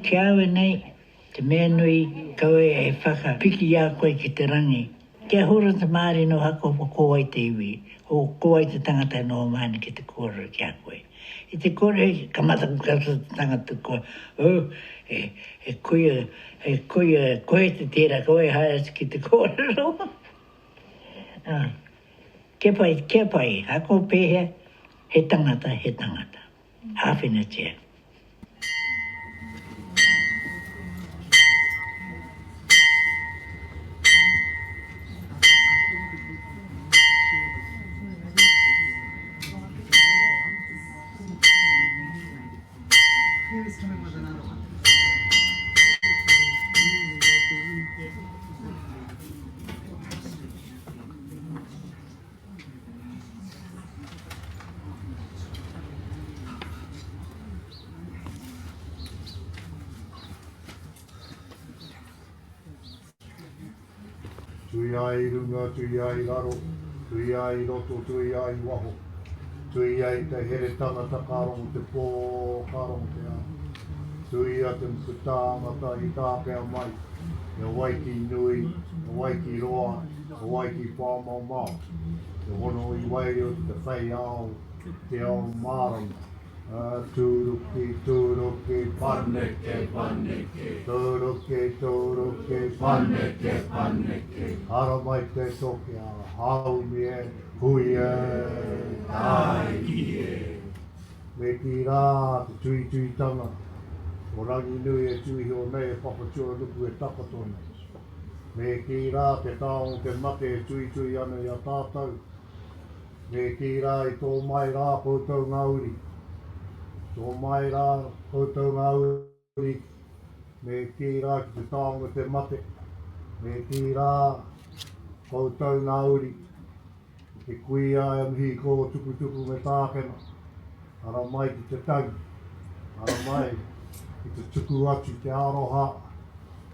Ke awe nei, te mea nui kawe e whaka piki a koe ki te rangi. Kia hura te maari no hako po kōai te iwi, o kōai te tangata no maani ki te kōrero ki a koe. I te kōrero, kamata kukata te tangata koe, koe te tērā, koe haia ki te kōrero. Kia pai, hako pēhea, he tangata. Hawhina tia. Tui ai runga, tui ai raro, tui ai roto, tui ai waho. Tui ai te here tangata kārongo te pō, kārongo te a. Tui a te mkutāngata i tāpea mai. Te waiki nui, te waiki roa, te waiki whāmaumau. Te hono i waireo te whai ao, te ao māranga. Turuki, paneke. Turuki, paneke. Hara mai te toke a haumi e, hui e, tai e. Me ki rā te tui tanga. O rangi nui e tui hio nei e whakatua luku e takatona. Me ki rā te tāo te mate e tui ana i a tātou. Me ki rā i tō mai rā koutou ngauri. Tō mai rā koutou ngauri, me ki rā ki te tāonga te mate, me ki rā koutou ngauri, te kuia e Mihi Kotukutuku me tākena, ara mai ki te tau, ara mai ki te tuku atu te aroha,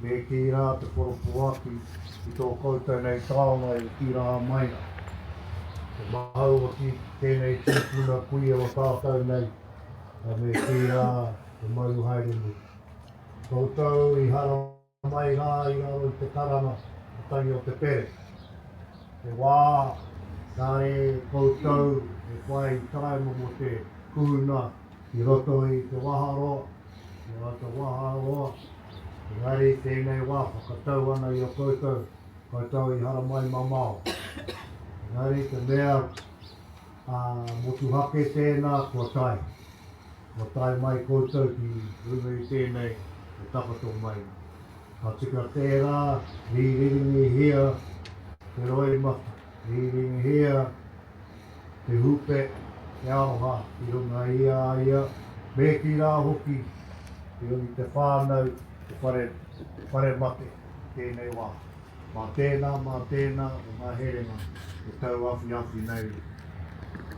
me ki rā te koropo atu i tō koutou nei tāonga e ki rā maina. Te mahau ki tēnei tūpuna kuia o tātou nei, a me ki rā te mau haere. Koutou i hara mai rā i aro te karama, o tangi o te pere. Te wā, kāre koutou e whai taima mo te kūna i roto i te waharoa. I roto waharoa, engari tēnei wā whakatau ana i o koutou, koutou i hara mai mamao. Engari te mea motu hake tēnā kua tai. Mo tai mai koutou ki runga i tēnei e takato mai. Ka tika tērā, riringi hia, te roi mata, riringi hia, te hupe, te aroha, i runga ia, me ki rā hoki, i rungi te whānau, te whare mate, tēnei wā. Mā tēnā, o ngā herenga, te tau awhi nei.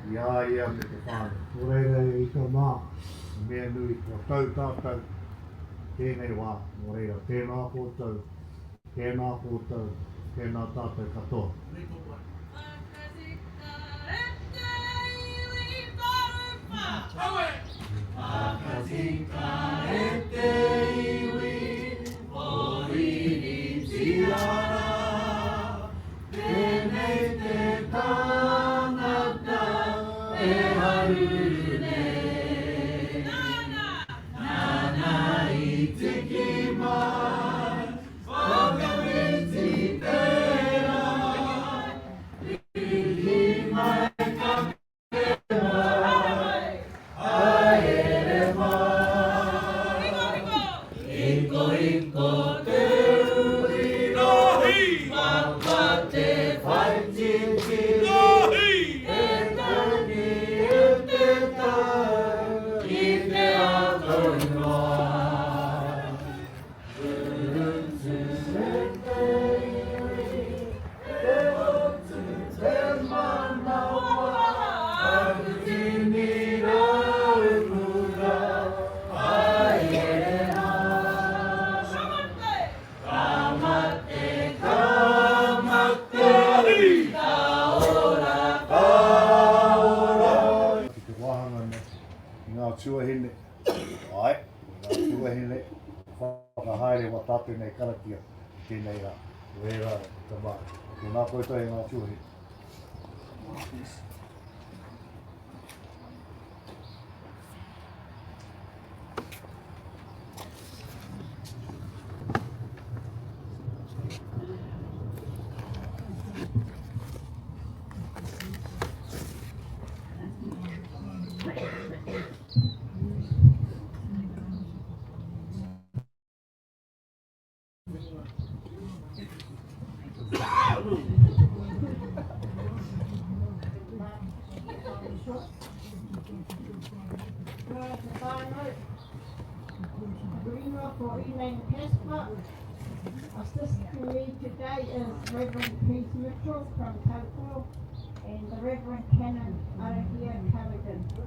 Ia me te whānau. Kōrero i tō mā, mea nui, o tau tātou, tēnei wā, mō reira, tēnā kōtou, tēnā tātou katoa. le whakahaere wa tate nei karakia ki nei la Eruera tamā. Ko nā koe tai ngā tūhi. Assisting me today is Reverend Keith Mitchell from Tahu and the Reverend Canon Amiria Stirling. So,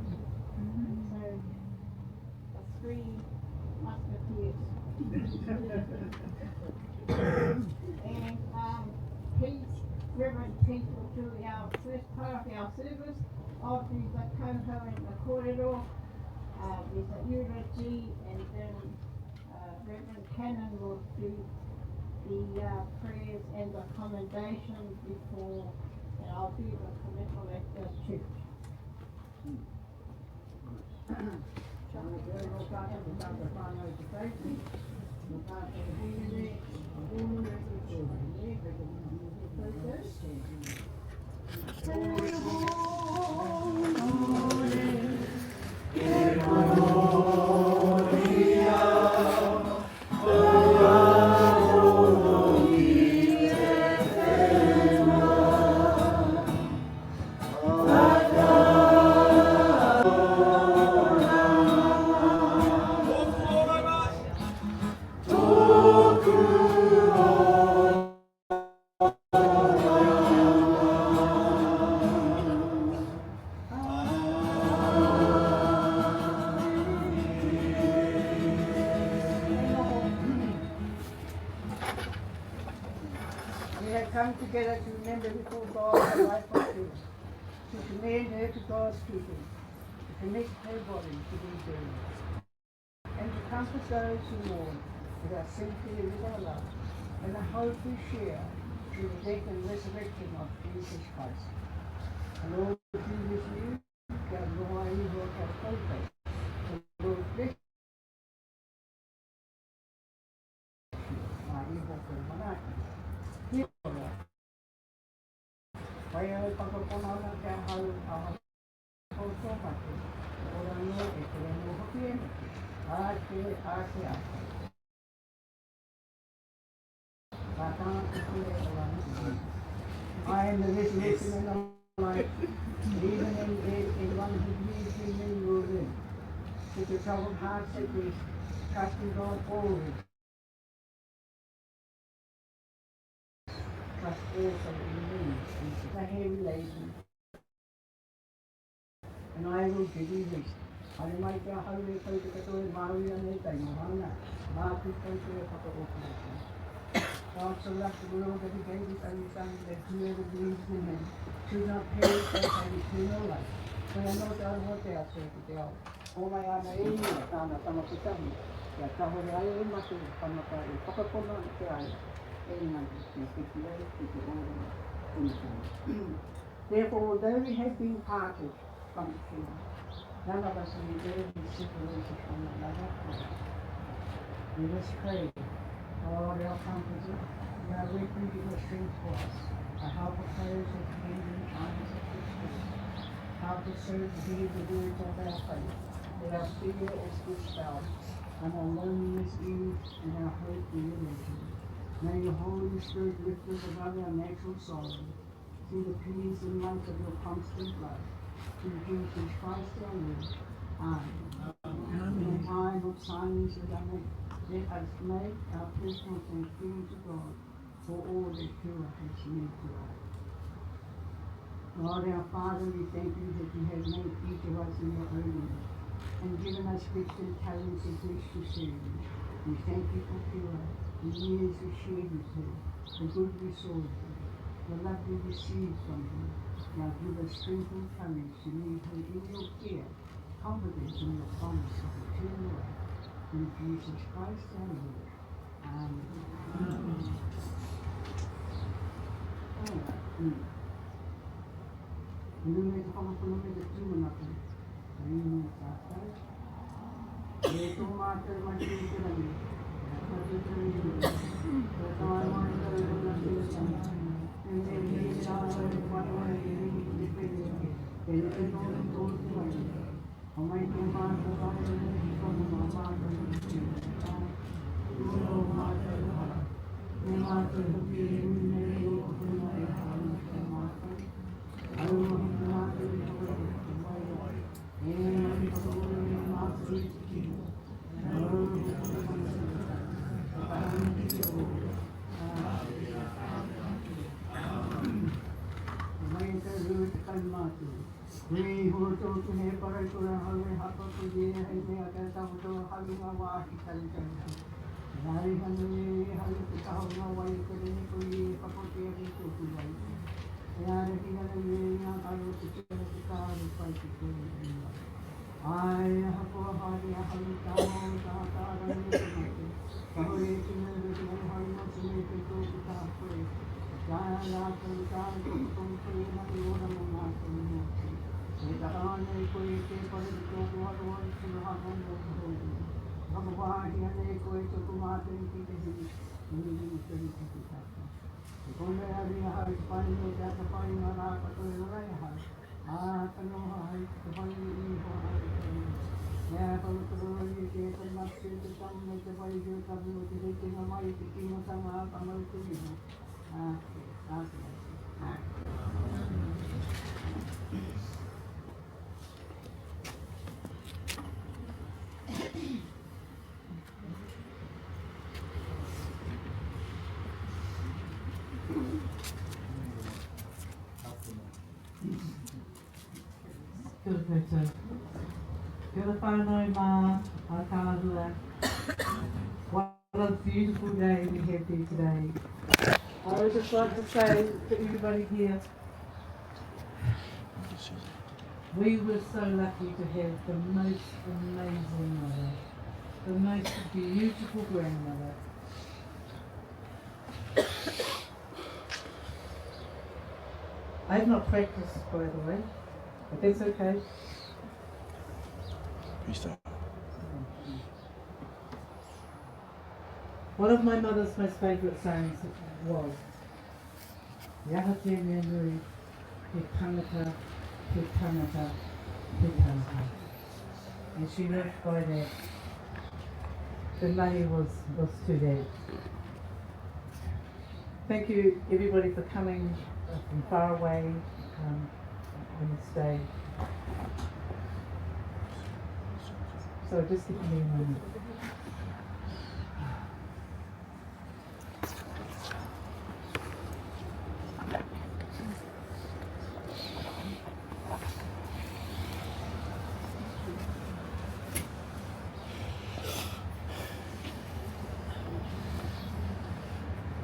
the three musketeers. And Reverend Keith will do our first part of our service of the Tahu and the kōrero. There's a eulogy, and then Reverend Canon will do the prayers and the commendation before, and I'll do the committal at the church. Come together to remember before God the life of Kiwa, to commend her to God's keeping, to connect her body to these days, and to comfort those who mourn with our sympathy with our love, and the hope we share through the death and resurrection of Jesus Christ. The Lord be with you, God Lord, you will have hope. The Lord bless you. Vaea whakapona ana kia hau a hauto mate, ora no e te remo hoki e mate, ake. Tātana te kure o la nisi. I am the resurrection and the life, even in one who believes in me will live. With your troubled heart at rest, trust in God always. Trust also in me, the heavy laden, and I will give you rest. I mai kia haure kau te katoe māruia nei tai mohana, mātu kau te whakaokuroku. God so loved the world that he gave his only Son, that whoever believes in him should not perish but have eternal life. Kaya no te aroha te ate te ao. O mai ana e ni tāna tamakutahi, kia kahore ai e matu whanaka e whakapona te ai. Therefore, although we have been parted from Kiwa, none of us will ever be separated from one another. Let us pray. God, our comforter, you are refuge and a strength for us, a help of those who depend in times of distress. Help us so to hear the words of our faith, that our fear is dispelled, and our loneliness eased, and our hope be relented. May your Holy Spirit lift us above our natural sorrow, through the peace and light of your constant love, through Jesus Christ our Lord. Amen. In a time of silence and lament, let us make our personal thanksgiving to God for all that Kiwa has meant to us. God our Father, we thank you that you have made each of us in your own image, and given us gifts and talents in which to serve you. We thank you for Kiwa, the years we shared with her, the good we saw with her, the love we received from her. Now give us strength and courage to leave her in your care, confident in your promise of eternal life. in Jesus Christ our Lord. Amen. Nunei te whakapunome te tūmanako. Nunei tātai. E tō mātou mai te rangi. Tātou te rangi. Tātou ai mai tau runa te tanga. E me tātou e whānau e ringi te pere. E te nōni tō te rangi. O mai te mātou ai e ringi kono mā mātou e te rangi. Tō mātou hara. Me mātou hoki e nunei e rōkuna e hana te mātou. Aroha te mātou e hara te Vaea. E me tōre e mātou e te kino. Aroha te mātou. Aunty Kiwa. Mai te rua te kai mātou. Rei hoa tōku he paraikura hau e hapa ko e hei mea kai tahu tō halu ngā wāhi tari tari. Nāri hanu e halu te tahu ngā wai kore ne ko e papote a ki tōku wai. E āre ki hana e ngā karo te tūra te kāru pai te kore e ngā. Ai hapua hāri a halu tāo tā tāra ne te mate. Kaho e te nere te haru mati me te tōku tā koe. Kāia rātou tāu tōku koe na te ora mo ngā koe mō. E tāna e koe te pare te tōku aroha i tūra hana o te hōru. Hapa wāhi ane e koe tōku māteri ki te hiri. Nini nini tari ki te tāta. E konei ari a hari te pai no te ata pai ngā rāka koe rai a hari. Ā kanoha hai te pai i ho hari te hiri. Nea pamataro i te e pai mati te tamu te pai i te tamu o te rete ngā mai te kino tanga a kamau te hiri. Kia ora koutou. Kia ora whānau mā, a kāhua. What a beautiful day we have here today. I would just like to say to everybody here, we were so lucky to have the most amazing mother, the most beautiful grandmother. I have not practiced, by the way, but that's okay. One of my mother's most favourite sayings was, Yaha te mea nui, he tangata, he tangata, he tangata. And she lived by that. The mahi was to that. Thank you everybody for coming from far away on this day. So just give me a moment.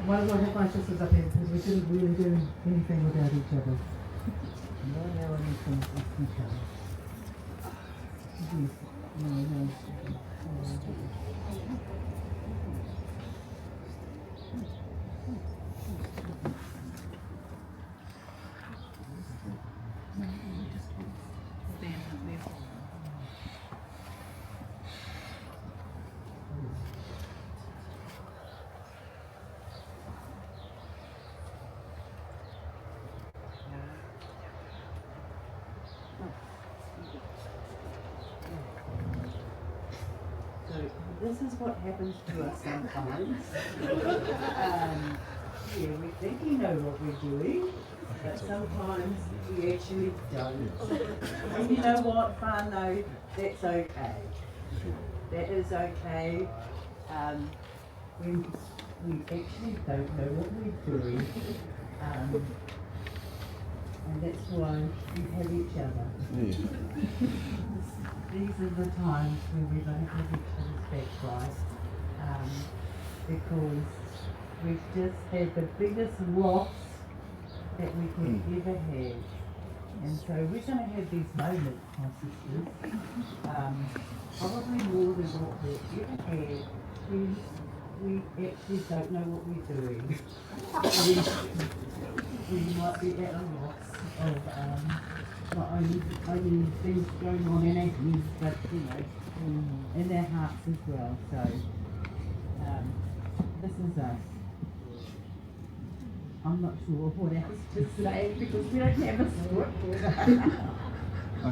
Might as well have my sisters up here because we didn't really do anything without each other. No, now anything with each other. Yes. No. This is what happens to us sometimes. Yeah, we think we know what we're doing, but sometimes we actually don't. And you know what, whānau, that's okay. That is okay. When we actually don't know what we're doing, and that's why we have each other. Yeah. These are the times when we don't have each other's back right, because we've just had the biggest loss that we could ever have. And so we're going to have these moments, my sisters, probably more than what we've ever had. We actually don't know what we're doing. we might be at a loss of not only things going on in our heads, but you know, in their hearts as well. So this is us. I'm not sure what else to say because we don't have a script. So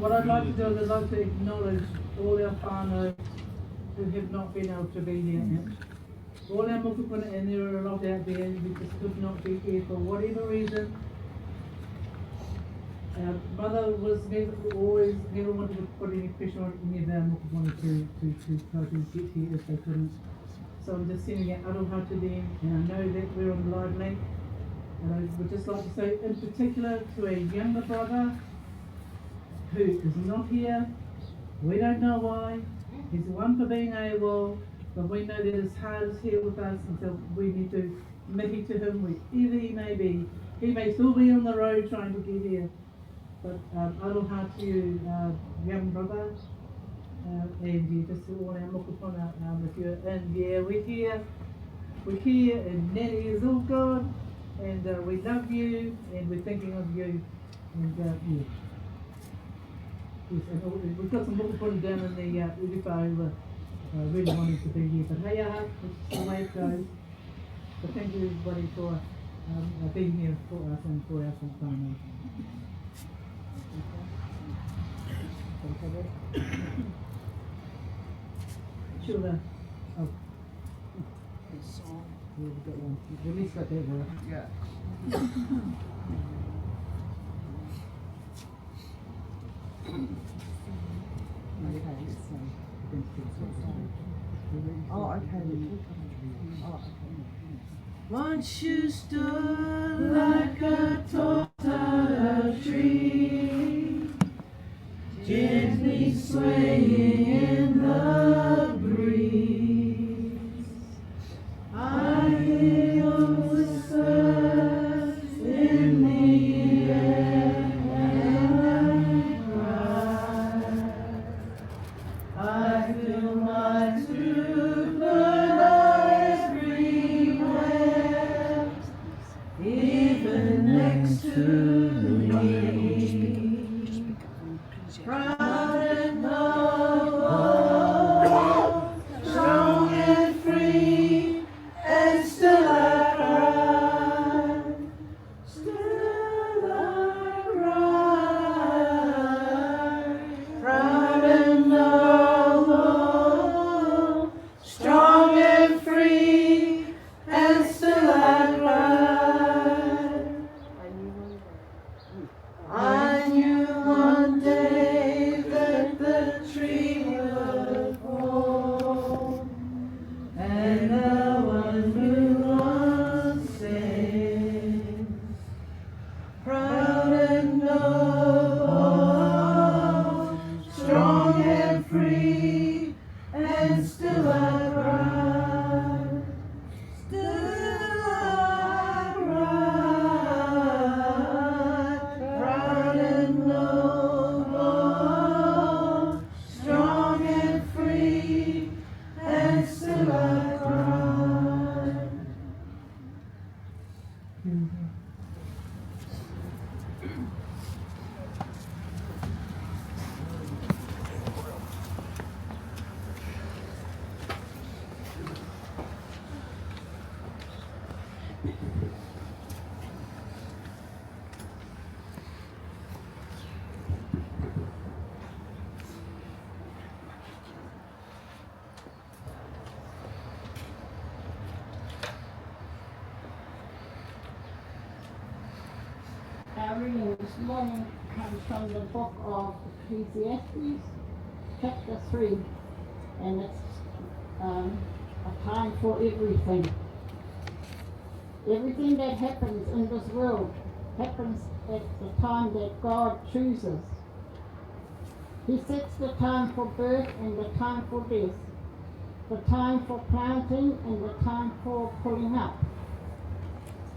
what I'd like to do is I'd like to acknowledge all our whānau who have not been able to be here. All our mokopuna, and there are a lot out there who just could not be here for whatever reason. Our mother was never wanted to put any pressure on any of our mokopuna to try to get here if they couldn't. So I'm just sending out aroha to them, and I know that we're on the live link. And I would just like to say in particular to a younger brother who is not here. We don't know why. He's one for being AWOL, but we know that his heart is here with us, and so we need to mihi to him wherever he may be. He may still be on the road trying to get here. But aroha to you, young brother. And you just all our mokopuna, if you're in, yeah, we're here, and Natty is all good, and we love you, and we're thinking of you, and yeah. Yes, and we've got some mokopuna down in the Urupa who really wanted to be here, but hey, which is the way it goes. But thank you everybody for being here for us and for our whānau. Sure. Oh. Yeah, we've got one. At least got that one. Yeah. Oh, okay. Once you stood like a tall tree, gently swaying in the breeze. I hear your whispers in the air, and I feel my true blood eyes everywhere, even next to me. Proud and noble, strong and free, and still I cry. Still I cry. Proud and noble, strong and free, and still I cry. I knew one day that the tree would fall, and no one knew one stands. Proud and noble, strong and free, and still I cry. Still I cry. Proud and noble, strong and free, and still I cry. Our reading this morning comes from the book of Ecclesiastes, chapter 3, and it's a time for everything. Everything that happens in this world happens at the time that God chooses. He sets the time for birth and the time for death, the time for planting and the time for pulling up,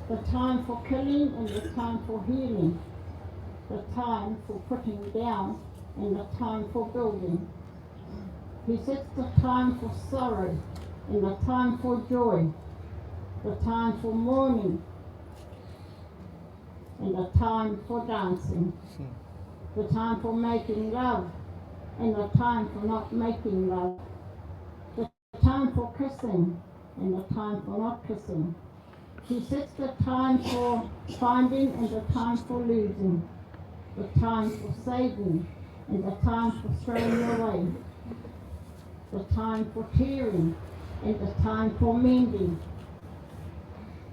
the time for killing and the time for healing, the time for putting down and the time for building. He sets the time for sorrow and the time for joy, the time for mourning and the time for dancing, the time for making love and the time for not making love, the time for kissing and the time for not kissing. He sets the time for finding and the time for losing, the time for saving and the time for throwing away, the time for tearing and the time for mending,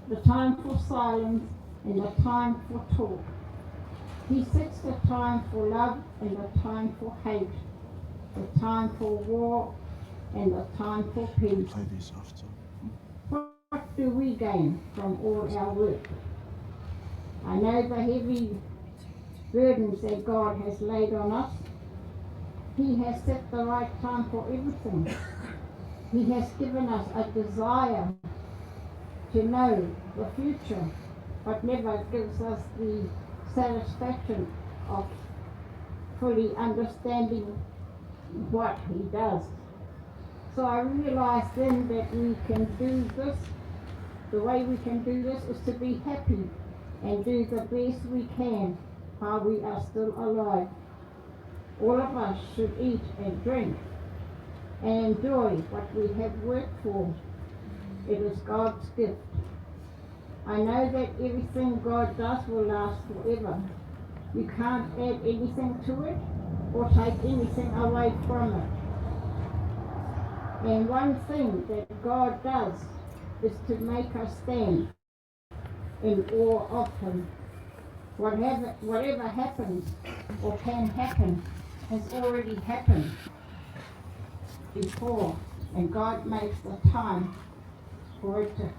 the time for silence and the time for talk. He sets the time for love and the time for hate, the time for war and the time for peace. What do we gain from all our work? I know the heavy burdens that God has laid on us. He has set the right time for everything. He has given us a desire to know the future, but never gives us the satisfaction of fully understanding what He does. So I realized then that we can do this. The way we can do this is to be happy and do the best we can while we are still alive. All of us should eat and drink and enjoy what we have worked for. It is God's gift. I know that everything God does will last forever. You can't add anything to it or take anything away from it. And one thing that God does is to make us stand in awe of Him. Whatever happens or can happen has already happened before, and God makes the time for it to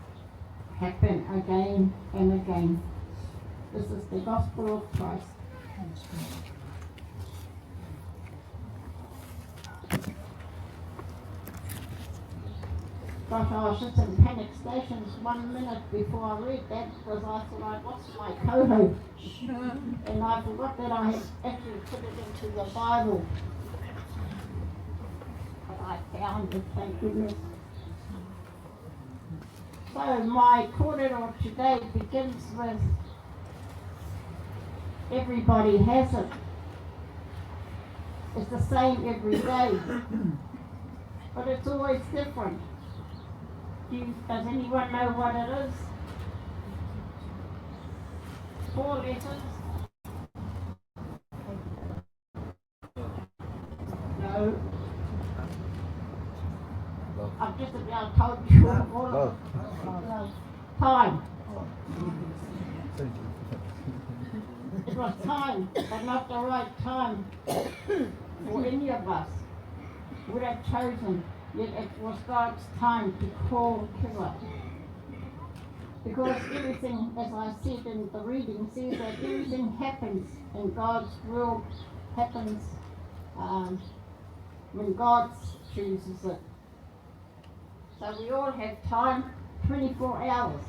happen again and again. This is the gospel of Christ. Gosh, I was just in panic stations 1 minute before I read that because I thought, what's my kōrero? And I forgot that I had actually put it into the Bible. But I found it, thank goodness. So my kōrero today begins with everybody has it. It's the same every day, but it's always different. Does anyone know what it is? 4 letters. No. I've just about told you all of it. Time. It was time, but not the right time for any of us. Would have chosen, yet it was God's time to call Kiwa. Because everything, as I said in the reading, says that everything happens in God's will, happens when God chooses it. So we all have time, 24 hours.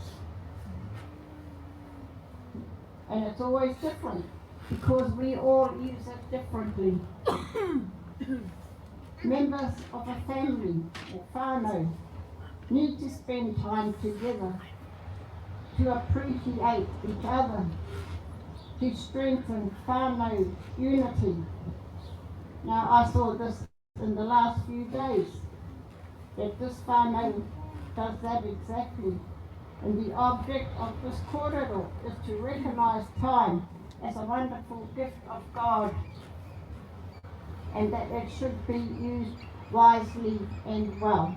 And it's always different because we all use it differently. Members of a family or whānau need to spend time together to appreciate each other, to strengthen whānau unity. Now I saw this in the last few days, that this whānau does that exactly. And the object of this kōrero is to recognise time as a wonderful gift of God, and that it should be used wisely and well.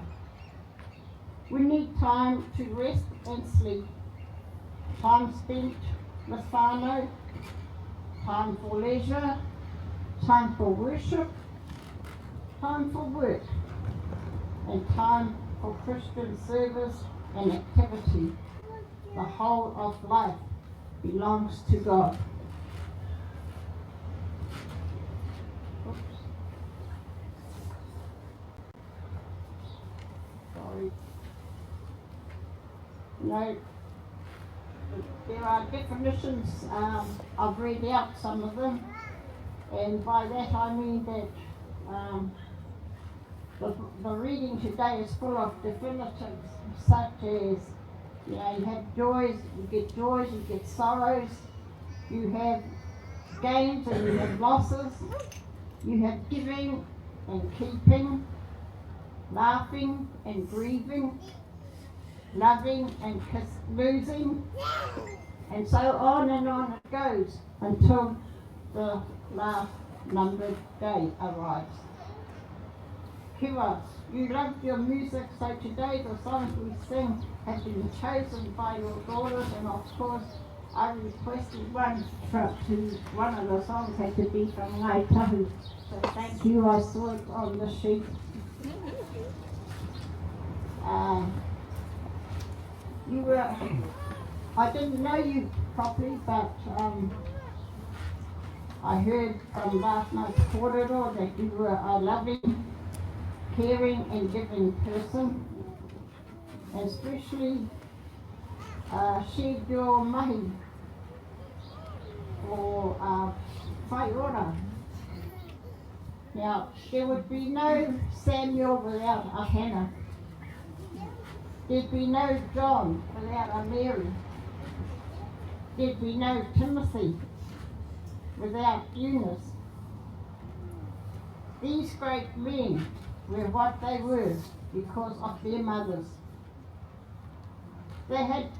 We need time to rest and sleep, time spent with whānau, time for leisure, time for worship, time for work, and time for Christian service and activity. The whole of life belongs to God. Oops. Sorry. No, there are definitions, I've read out some of them, and by that I mean that the reading today is full of definitives, such as, you know, you have joys, you get sorrows, you have gains and you have losses, you have giving and keeping, laughing and grieving, loving and losing, and so on it goes until the last numbered day arrives. Kiwa, you loved your music, so today the songs we sing have been chosen by your daughters, and of course I requested one of the songs had to be from née Tahu. So thank you, I saw it on the sheet. I didn't know you properly, but I heard from last night's kōrero that you were a loving, caring and giving person, especially shared your mahi for whaiora. Now, there would be no Samuel without a Hannah. There'd be no John without a Mary. There'd be no Timothy without Eunice. These great men were what they were because of their mothers. They had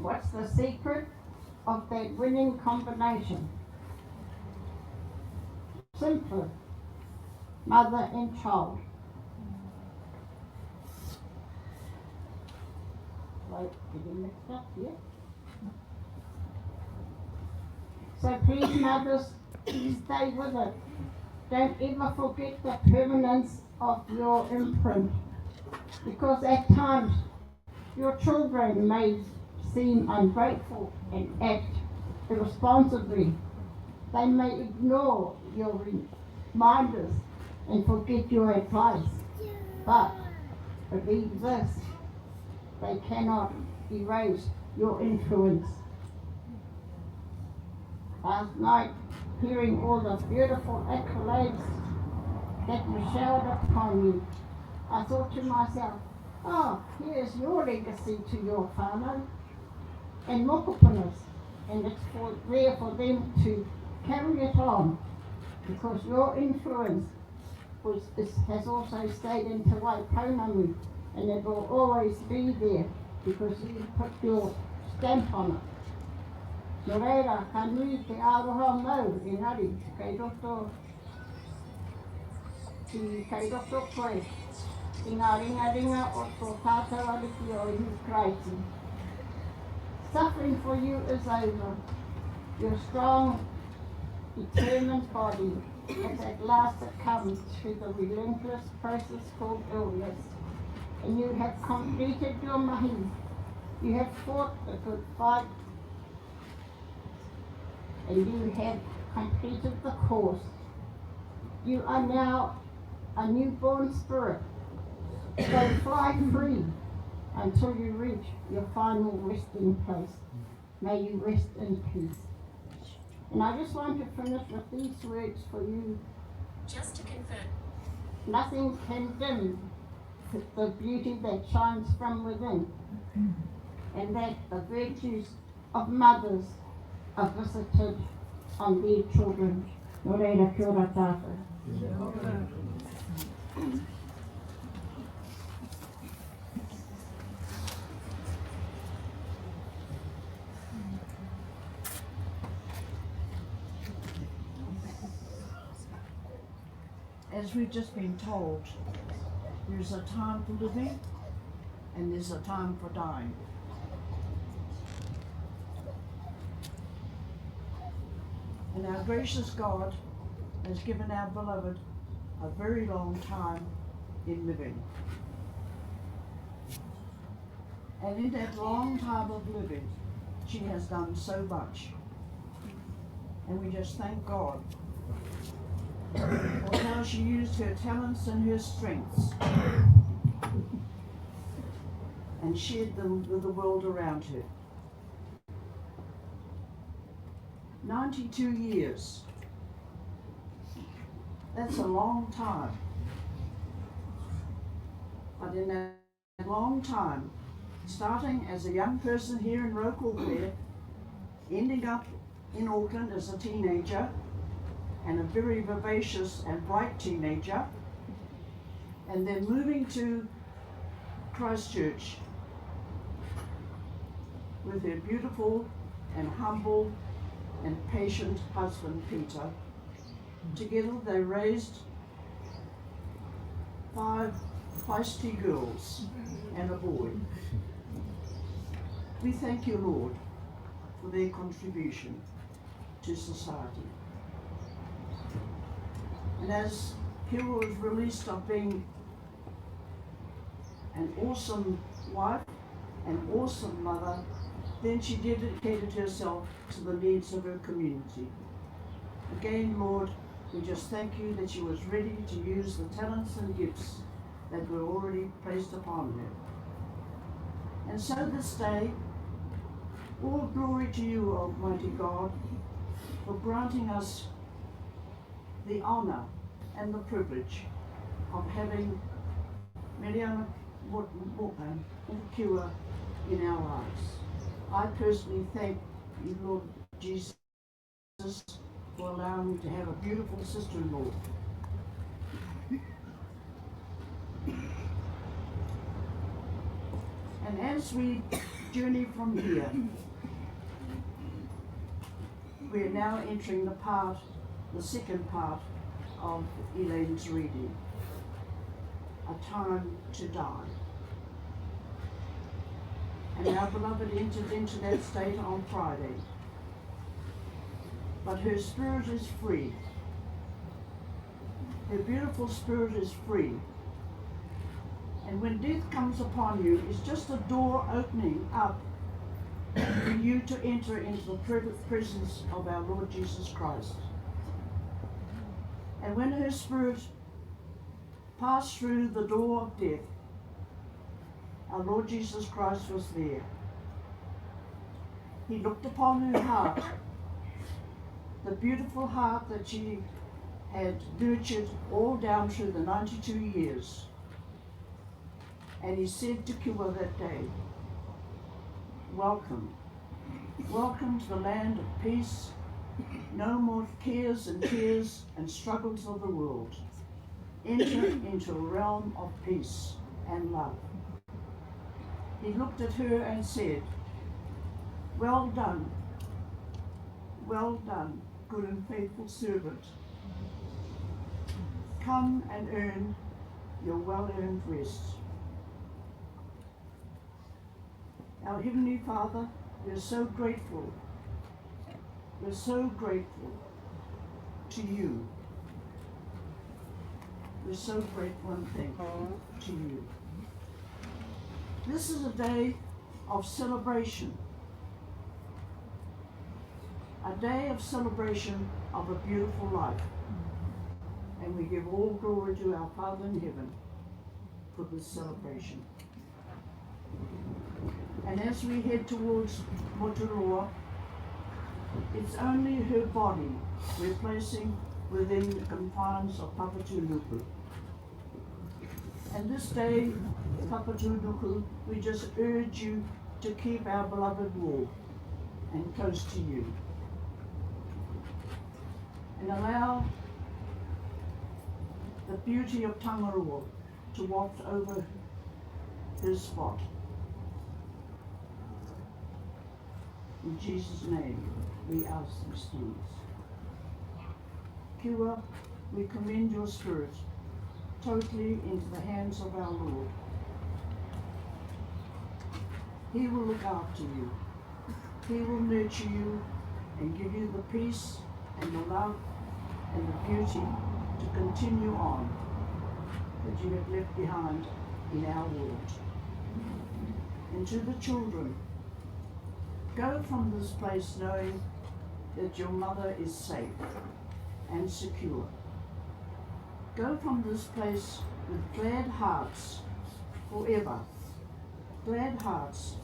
what's the secret of that winning combination? Simple, mother and child. Wait, getting mixed up here. So please, mothers, stay with it. Don't ever forget the permanence of your imprint, because at times your children may seem ungrateful and act irresponsibly. They may ignore your reminders and forget your advice, but believe this, they cannot erase your influence. Last night, hearing all the beautiful accolades that were showered upon you, I thought to myself, oh, here's your legacy to your whānau and mokopunas, and it's there for them to carry it on, because your influence has also stayed in Te Waipounamu, and it will always be there because you put your stamp on it. Eruera, kanohi te aroha mau, engari, kei roto koe, i ngā ringa o tō tātou ariki o Ihu Kraiti. Suffering for you is over. Your strong, determined body has at last succumbed to the relentless process called illness, and you have completed your mahi. You have fought a good fight, and you have completed the course. You are now a newborn spirit, so fly free until you reach your final resting place. May you rest in peace. And I just want to finish with these words for you. Just to confirm. Nothing can dim the beauty that shines from within, and that the virtues of mothers are visited on their children. Nō reira, kia ora tātou. As we've just been told, there's a time for living and there's a time for dying. And our gracious God has given our beloved a very long time in living. And in that long time of living, she has done so much. And we just thank God for how she used her talents and her strengths and shared them with the world around her. 92 years. That's a long time. But in that long time, starting as a young person here in Raukokore, ending up in Auckland as a teenager, and a very vivacious and bright teenager, and then moving to Christchurch with her beautiful and humble and patient husband Peter. Together they raised 5 feisty girls and a boy. We thank you, Lord, for their contribution to society. And as Kiwa was released of being an awesome wife, an awesome mother, then she dedicated herself to the needs of her community. Again, Lord, we just thank you that she was ready to use the talents and gifts that were already placed upon her. And so this day, all glory to you, Almighty God, for granting us the honour and the privilege of having Mereana Mokikiwa in our lives. I personally thank you, Lord Jesus, for allowing me to have a beautiful sister-in-law. And as we journey from here, we are now entering the second part of Elaine's reading, A Time to Die. And our beloved entered into that state on Friday. But her spirit is free. Her beautiful spirit is free. And when death comes upon you, it's just a door opening up for you to enter into the presence of our Lord Jesus Christ. And when her spirit passed through the door of death, our Lord Jesus Christ was there. He looked upon her heart, the beautiful heart that she had nurtured all down through the 92 years. And he said to Kiwa that day, welcome. Welcome to the land of peace. No more cares and tears and struggles of the world. Enter into a realm of peace and love. He looked at her and said, well done, good and faithful servant. Come and earn your well-earned rest. Our Heavenly Father, we're so grateful. We're so grateful to you. We're so grateful and thankful to you. This is a day of celebration. A day of celebration of a beautiful life. And we give all glory to our Father in heaven for this celebration. And as we head towards motu, it's only her body we're placing within the confines of Papatunuku. And this day, Papatunuku, we just urge you to keep our beloved war and close to you. And allow the beauty of Tangaroa to waft over his spot. In Jesus' name, we ask these things. Kiwa, we commend your spirit totally into the hands of our Lord. He will look after you. He will nurture you and give you the peace and the love and the beauty to continue on that you have left behind in our world. And to the children, go from this place knowing that your mother is safe and secure. Go from this place with glad hearts forever, glad hearts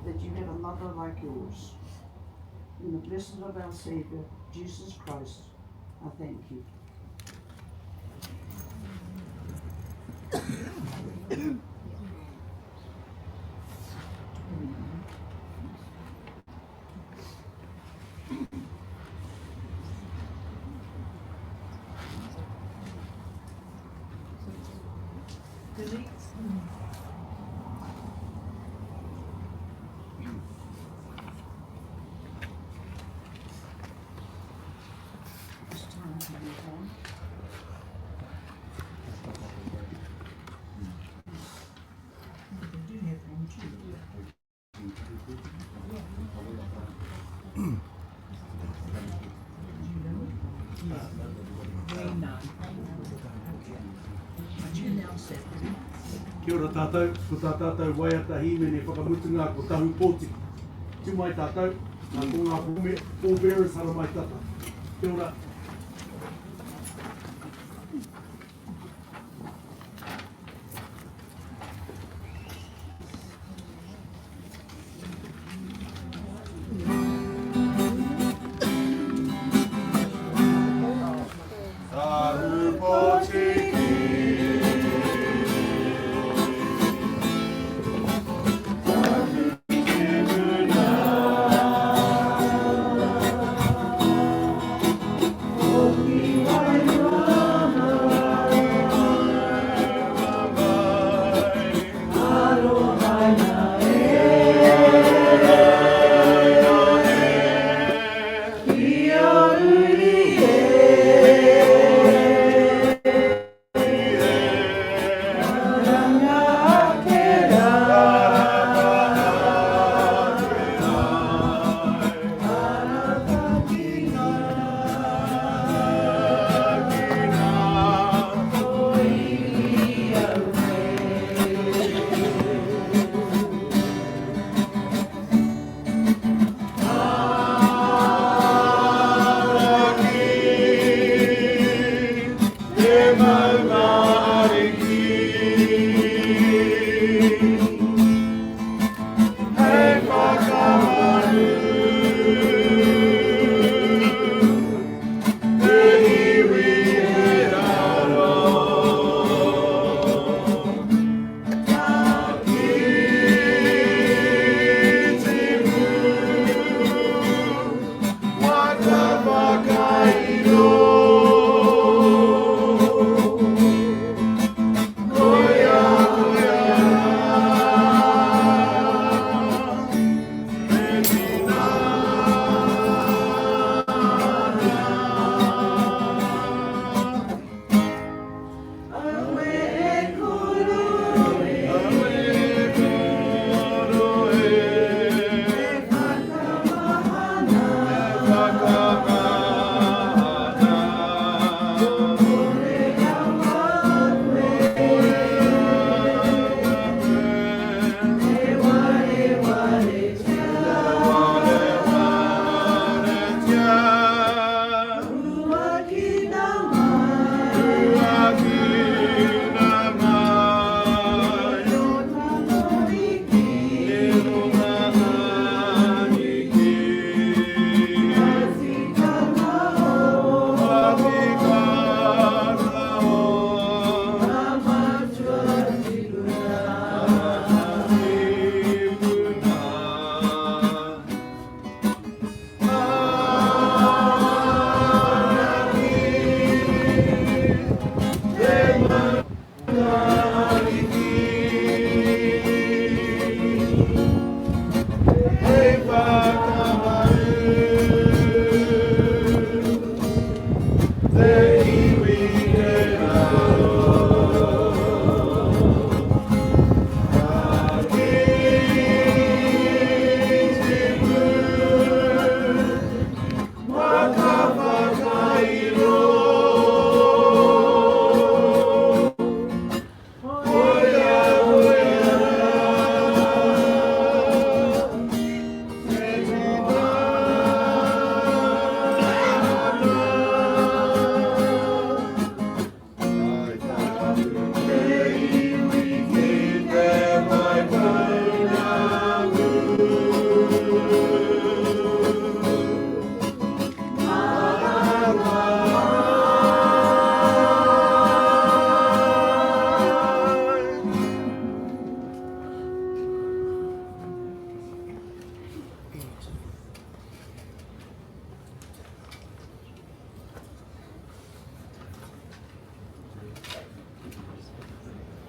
that you have a mother like yours. In the blessing of our Saviour, Jesus Christ, I thank you. Kia ora tātou, ko tā tātou Waea tahine ne whakamutunga ko Tahu pōti. Tū mai tātou, ko ngā pōbearers hara mai tata. Kia ora. Tahu pōti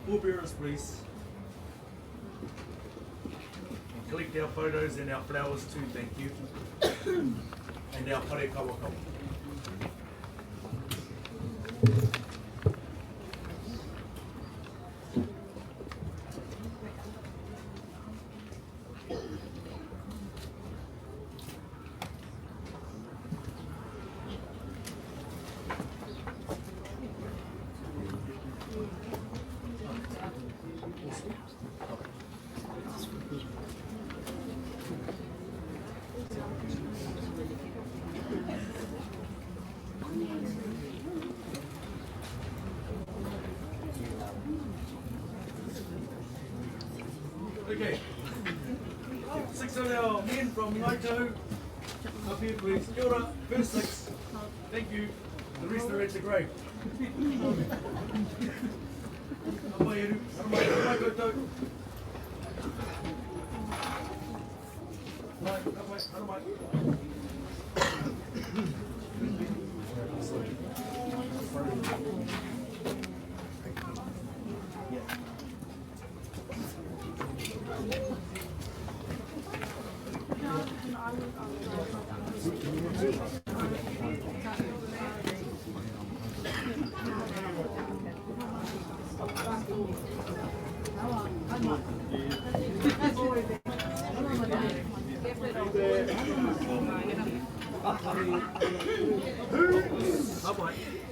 Pallbearers, please. Collect our photos and our flowers too, thank you. And our pare kawakawa. Okay. 6 of our men from Tahu. Up here, please. Kia ora. First 6. Thank you. The rest are at the grave. Wairuru Marae koutou. Bye-bye.